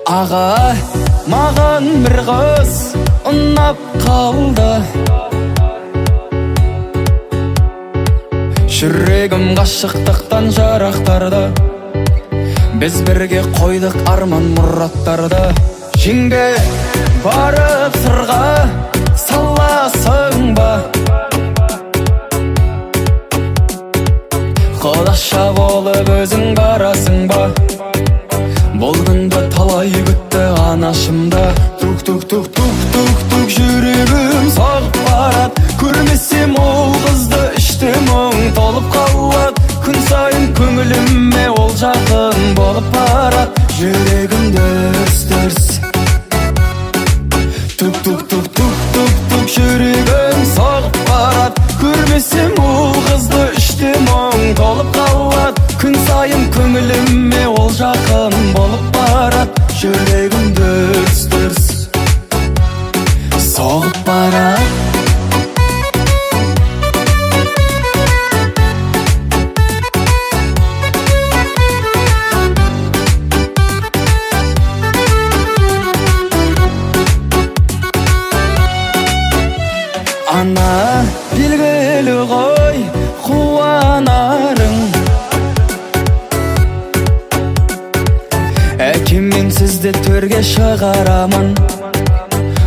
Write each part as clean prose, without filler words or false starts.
Аға, маған бір қыз ұнап қалды. Жүрегім ғашықтықтан жарақтарды. Біз бірге қойдық арман мұраттарды. Жеңге барып сырға саласың ба? Құдаша болып өзің барасың ба? Бұл күнді талай күтті анашымда. Тук-тук-тук-тук-тук-тук жүрегім соғып барад. Көрмесем ол қызды іште мұң толып қалад. Күн сайын көңіліме ол жақын болып барад. Жүрегім дүрс-дүрс. Тук-тук-тук-тук-тук-тук жүрегім соғып барад. Көрмесем ол қызды іште мұң толып қалад. Күн сайын көңіліме ол жақын болып барад. Жүрегім дүрс-дүрс соғып барад. Ана белгілі ғой қуанарың. Әкеммен сізді төрге шығарамын.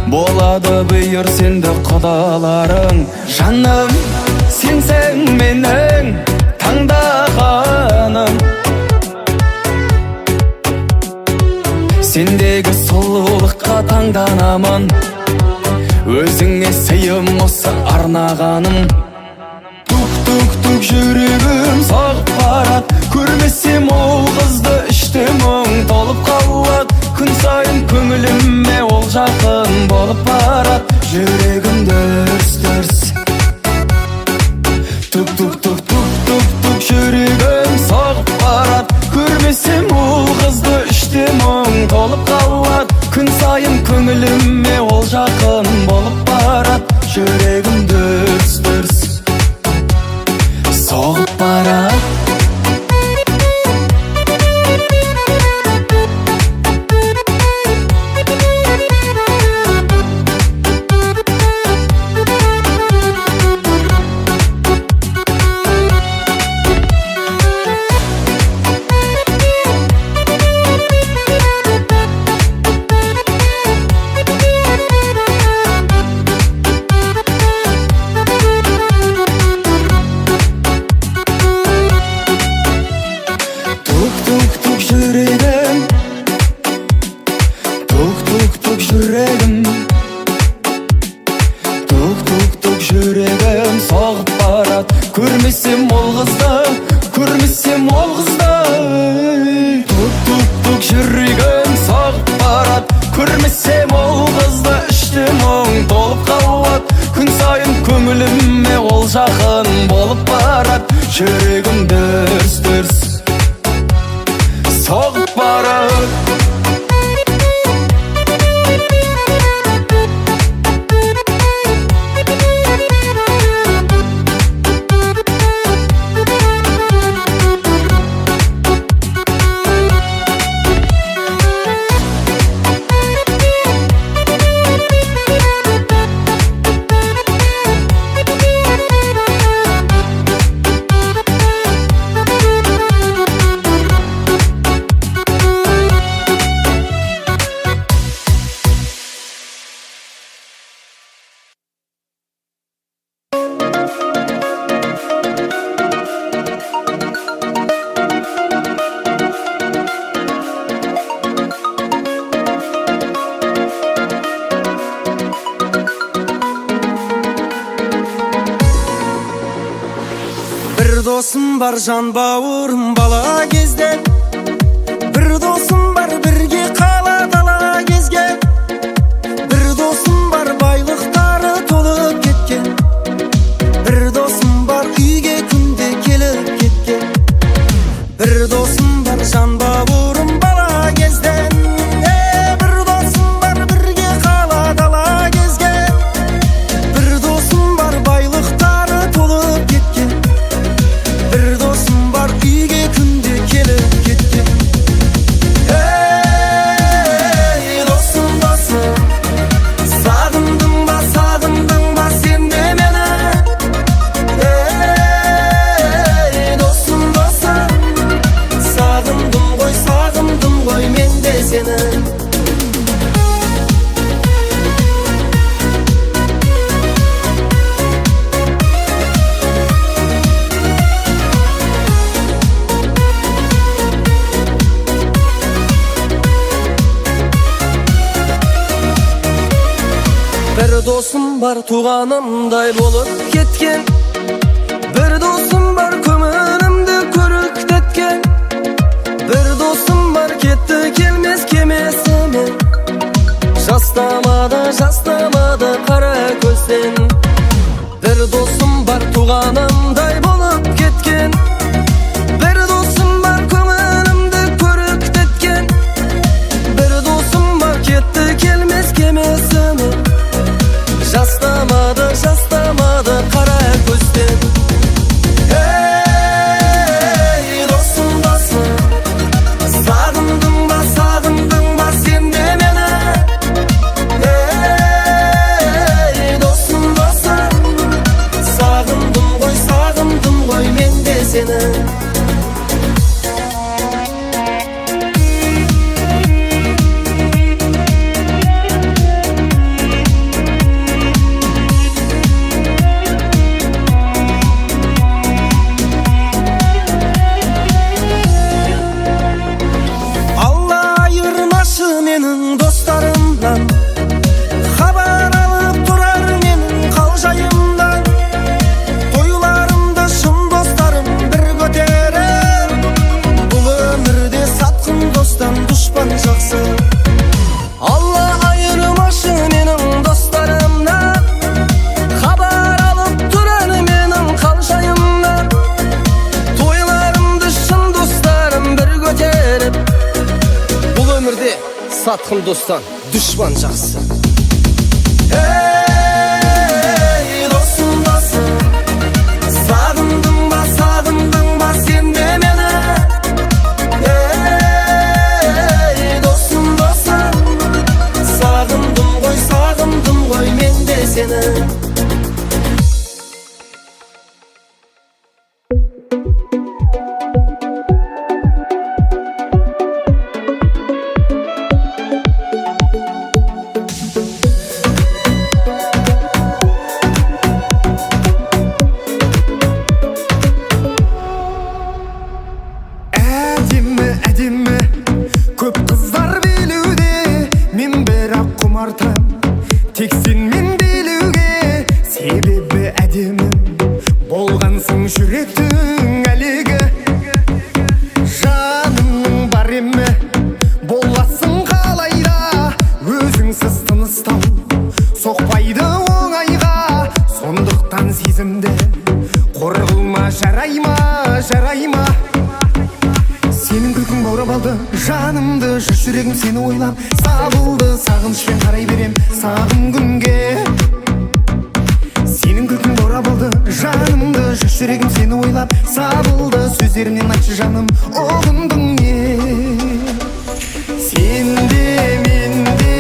Болады бұйыр сенді құдаларың. Жаным, сенсің менің таңдағаным. Сендегі сұлулыққа таңданамын. Өзіңе сыйым осы арнағаным. Тук-тук-тук жүрегім соғып барад. Көрмесем ол қызды іште мұң толып қалад. Күн сайын көңіліме ол жақын болып барад. Жүрегім дүрс-дүрс. Тук-тук-тук-тук-тук-тук жүрегім соғып барад. Көрмесем ол қызды іште мұң толып қалад. Күн сайын көңіліме ол жақын болып барад. Жүрегім дүрс-дүрс соғып барад. Жүрегім соғып барад. Көрмесем ол қызды, көрмесем ол қызды. Тук-тук-тук жүрегім соғып барад. Көрмесем ол қызды іште мұң толып қалад. Күн сайын көңіліме ол жақын болып барад. Жүрегім дүрс-дүрс соғып барад. Dosum var can baurum bala gezden. Bir dosum var birge kala dala gezgen. Bir dosum var baylıkları tolup ketken. Bir dosum var uyge kunde kelip ketken. Bir dosum var can baurum bala gezden. Bir dosum var birge kala dala gezgen. Bir dosum var baylıkları tolup ketken. Bir dosum var uyge kunde kelip ketken. seni. Bir dostum var tuğanımday bolup ketken, bir dostum var kömürümdü körüktetken, bir dostum var ketdi kelmez kemesime, jastamada kara gözden. Bir dostum var tuğanımday bolup ketken, bir dostum var kömürümdü körüktetken, bir dostum var ketdi kelmez kemesime, jastamada kara gözden. Hey dostum dostum, sağındın ba sen de meni. Hey dostum dostum, sağındım koy men de seni. Menin dostlarımdan haber alıp durar menin kalcayımdan. Toylarımda şın dostlarım bir göterer. Bu ömürde satqın dosttan düşman жақсы. Allah ayırmaşı menin dostlarımdan haber alıp durar menin kalcayımdan. Toylarımda şın dostlarım bir göterer. Bu ömürde satqın dosttan düşman жақсы. Hey dostum dostum, sağındın ba sen de meni. Hey dostum dostum, sağındım koy men de seni. Әдемі көп қыздар билеуде, мен бірақ құмартам тек сенмен билеуге. Себебі әдемім болғансың жүректің әлегі. Жанымның бар емі боласың қалайда, өзіңсіз тыныстау соқпайды оңайға. Сондықтан сезімді қор қылма, жарайма. Senin күлкің баурап алды жанымды, жыр жүрегім сені ойлап сабылды. Сағынышпен қарай берем сағым күнге. Senin күлкің баурап алды жанымды, жыр жүрегім сені ойлап сабылды. Сөздерімнен айтшы жаным, ұғындың не? Сен де мен де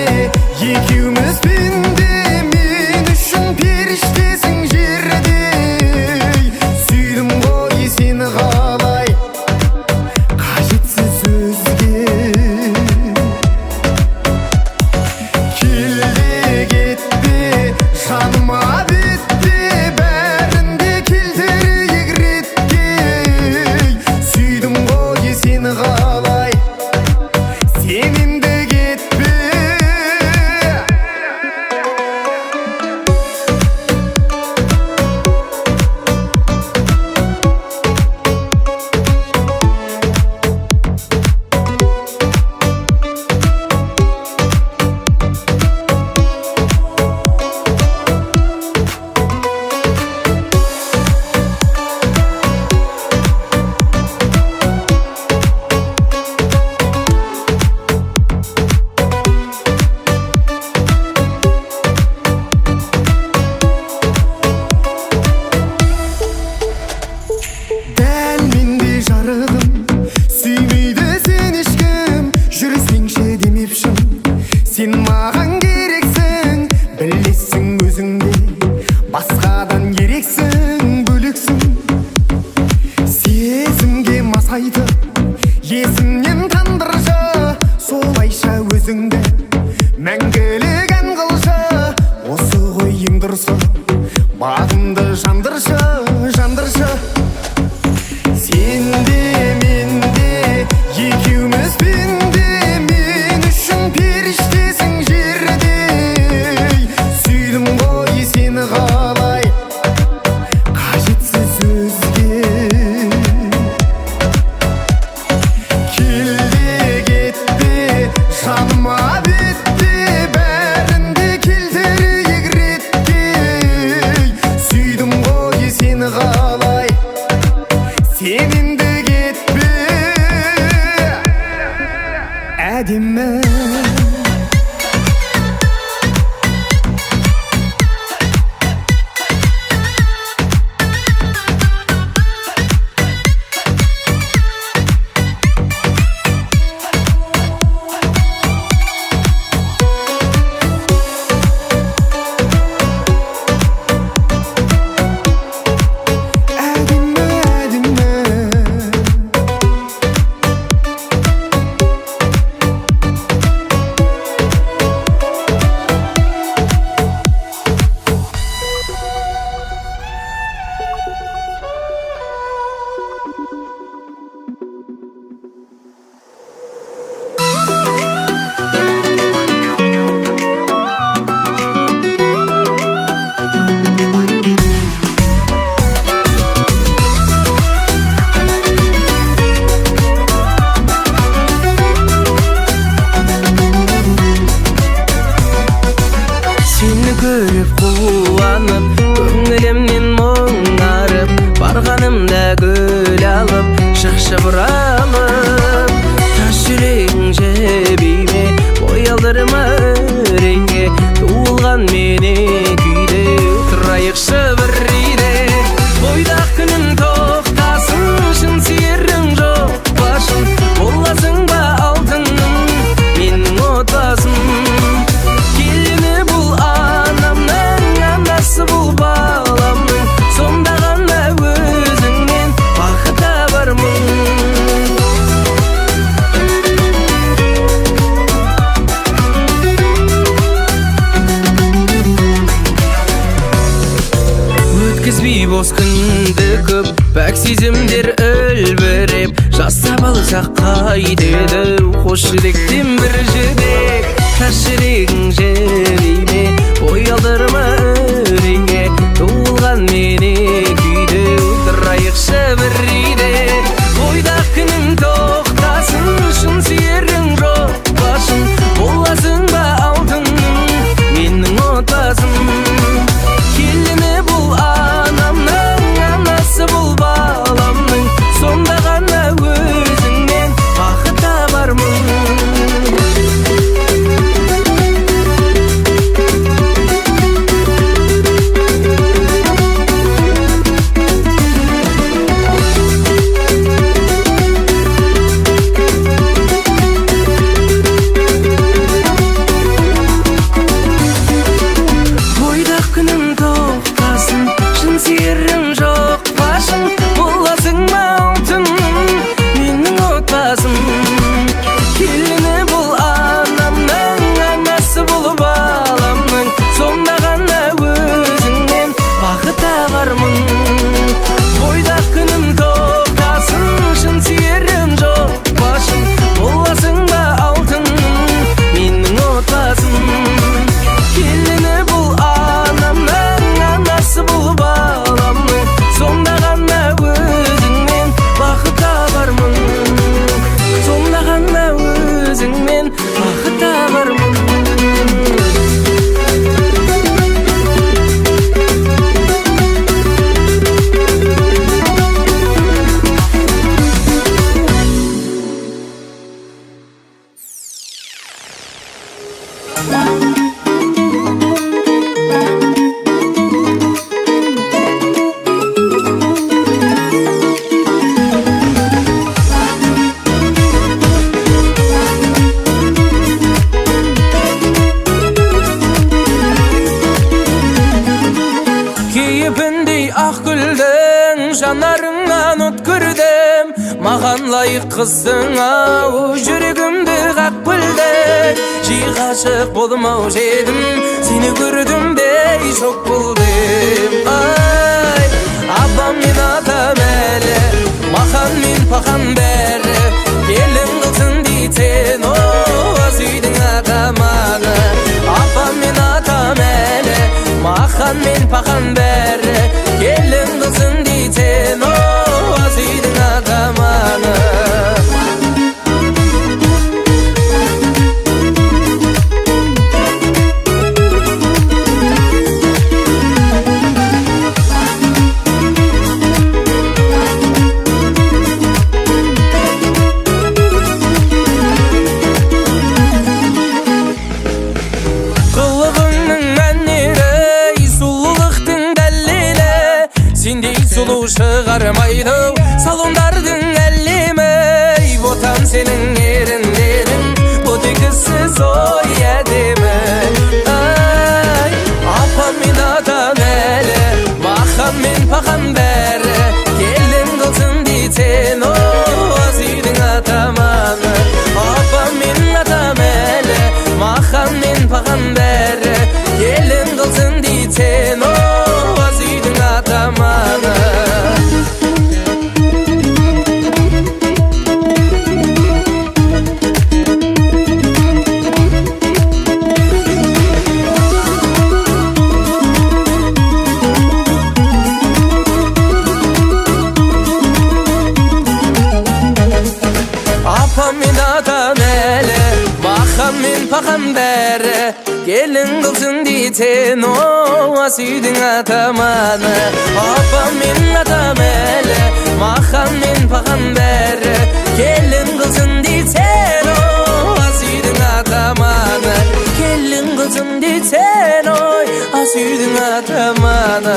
екеуміз пенде, мен үшін періштесің жерде. Сүйдім ғой сені қалай, Есімнен тандыршы солайша өзіңді мәңгілеген қылшы, осы ойың дұрысы, бағымды жандыршы, жандыршы. Сен де мен де екеуміз пенде, мен үшін періштесің жерде. Сүйдім ғой сені қалай, қажетсіз өзге. Келде кетте жаныма бетте, бәрінде келтірейік ретке. Сүйдім ғой сені қалай, сен енді кетпе, әдемі. Көріп қуанып, көңілімнен мұңарып, барғанымда гүл алып, шықшы бұралып. Тас жүрегің жебейме, бой алдырма өреңге, туылған мене күйде, тұрайықшы бір үйде. Бойдақ күнім тоқтасын, шын сүйерің жоқ башын, боласың ба алтыным, менің отбасым. Бұл баламның, сонда ғана өзіңнен бақыт табармын. Өткізбей бос күнді көп, пәк сезімдер үлбіреп, жасап алсақ қайтеді қош жүректен бір жүрек. Тас жүрегің жебейме, бой алдырма өреңге, туылған мене күйде, тұрайықшы бір үйде. Бойдақ күнім тоқтасын, шын сүйерің жоқ башын, боласың ба алтыным, менің отбасым. Келіні бұл анамның, анасы бұл баламның, сонда ғана өзіңнен бақыт табармын. жанарыңнан от көрдім, маған лайық қыздың ау, жүрегімді қақ білдің. aşık bolmauş edim. Seni gördüm de şok buldum. Ay, abbam men atam ele, makan men pakan beri. Gelin kılsın diysen o azüydün atamana. Abbam men atam ele, makan men pakan beri. Gelin kılsın diysen o azüydün atamana. Çıkarmaydı salondardın ellime. Botan senin yerinlerin bu dikisiz o yedime. Ay, apam min atam ele, makan min pakan beri. Gelin kılsın diysen o azidin atamana. Apam min atam ele, makan min pakan beri. Gelin kılsın diysen o azidin atamana. Pakan beri, gelin kılsın diysen o asüydün atamana. Apam min atam ele, makan min pakan beri. Gelin kılsın diysen o asüydün atamana. Gelin kılsın diysen o asüydün atamana.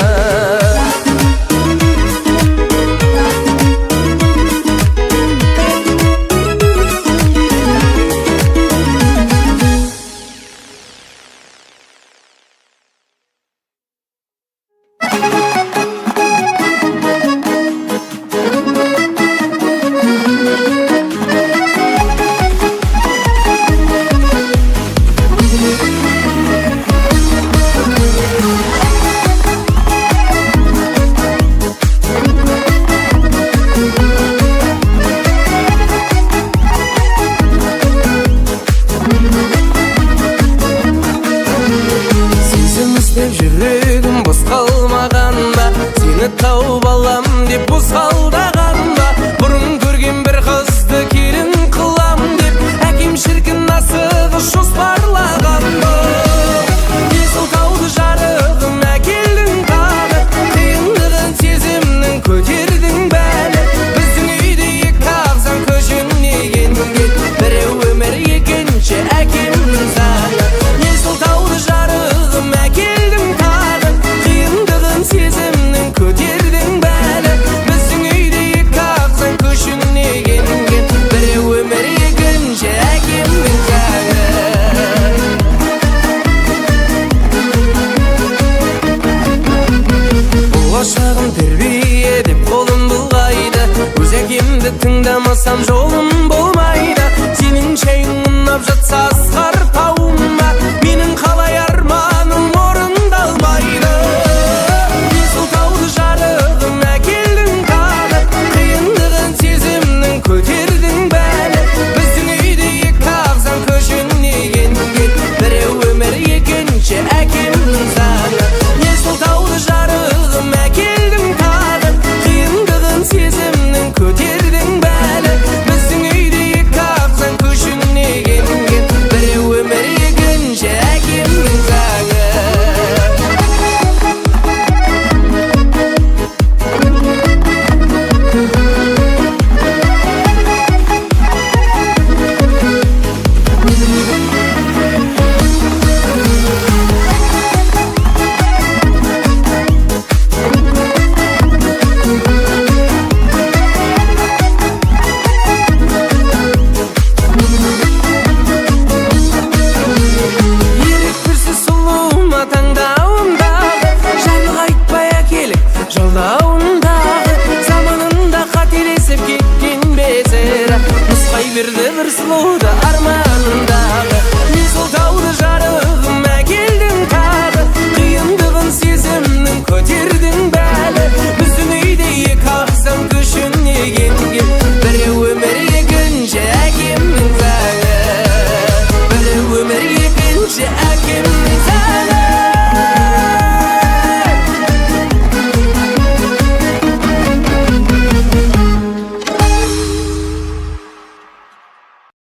Жүрегім бос қалмағанда, сені тауып алам деп бос қалдағанда, бұрын көрген бір қызды келін қылам деп әкем шіркін асығы жоспарлағанда. Есіл тауды жарығым әкелдің тағы, қиындығын сезімнің көтердің бәлі. Біздің үйде екі ағзан көшіне енген, біреу өмір екінші әкемнің заңы. Есіл тауды жарығым әкелдің тағы, қиындығын сезімнің көтердің бәлі. Біздің үйде екі ағзан көшіне енген, біреу өмір екінші әкемнің заңы. Болашағым тербие деп қолым бұлғайды, өз әкемді тыңдамасам жолым